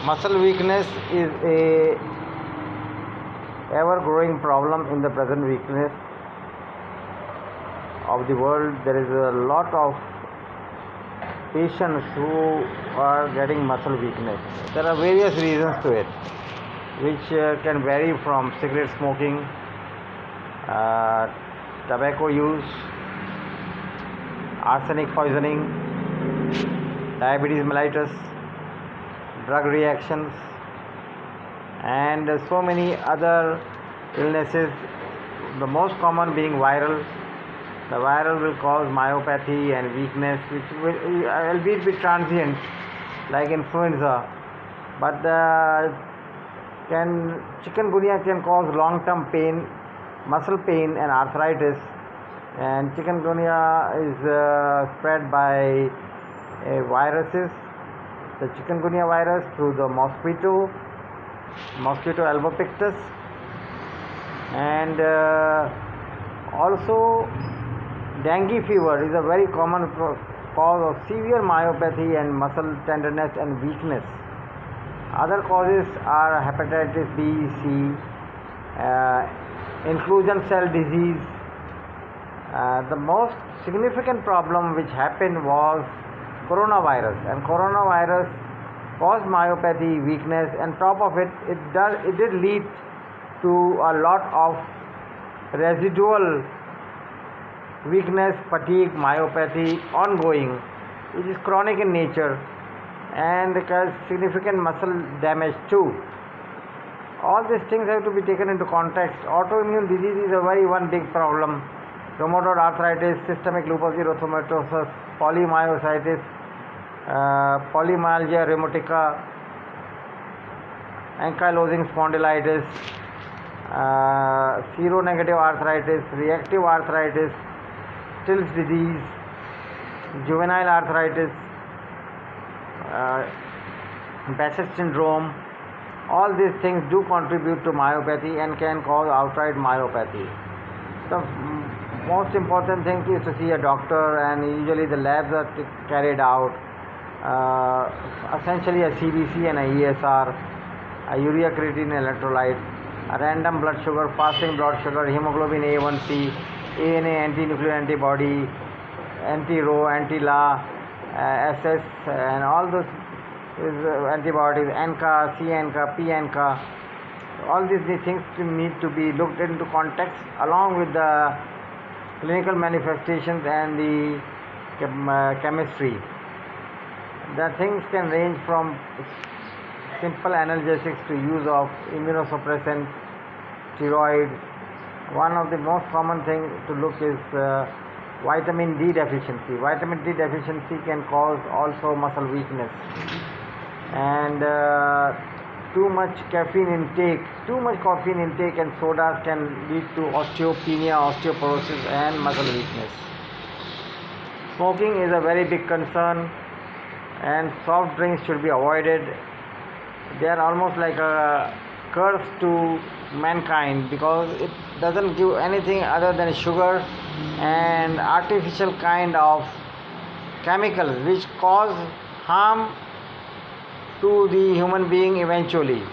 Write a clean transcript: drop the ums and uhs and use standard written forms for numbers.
Muscle weakness is a ever growing problem in the present weakness of the world. There is a lot of patients who are getting muscle weakness. There are various reasons to it, which can vary from cigarette smoking, tobacco use, arsenic poisoning, diabetes mellitus, drug reactions, and so many other illnesses, the most common being viral. The viral will cause myopathy and weakness, which will, albeit be transient, like influenza, but chikungunya can cause long-term pain, muscle pain, and arthritis. And chikungunya is spread by viruses. The chikungunya virus through the mosquito albopictus, and also dengue fever is a very common cause of severe myopathy and muscle tenderness and weakness. Other causes are hepatitis B, C, inclusion cell disease. The most significant problem which happened was coronavirus, and coronavirus caused myopathy, weakness, and top of it did lead to a lot of residual weakness, fatigue, myopathy ongoing, which is chronic in nature and causes significant muscle damage too. All these things have to be taken into context. Autoimmune disease is a one big problem. Rheumatoid arthritis, systemic lupus erythematosus, polymyositis, polymyalgia rheumatica, ankylosing spondylitis, seronegative arthritis, reactive arthritis, Still's disease, juvenile arthritis, Behcet syndrome. All these things do contribute to myopathy and can cause outright myopathy. The most important thing is to see a doctor, and usually the labs are carried out. Essentially a CBC and a ESR, a urea creatine electrolyte, a random blood sugar, fasting blood sugar, hemoglobin A1C, ANA anti-nuclear antibody, anti-Rho, anti-La, SS, and all those antibodies, ANCA, C-ANCA, P-ANCA. All these things need to be looked into context along with the clinical manifestations and the chemistry. The things can range from simple analgesics to use of immunosuppressants, steroids. One of the most common things to look is vitamin D deficiency. Vitamin D deficiency can cause also muscle weakness, and too much coffee intake and sodas can lead to osteopenia, osteoporosis, and muscle weakness. Smoking is a very big concern, and soft drinks should be avoided. They are almost like a curse to mankind because it doesn't give anything other than sugar and artificial kind of chemicals which cause harm to the human being eventually.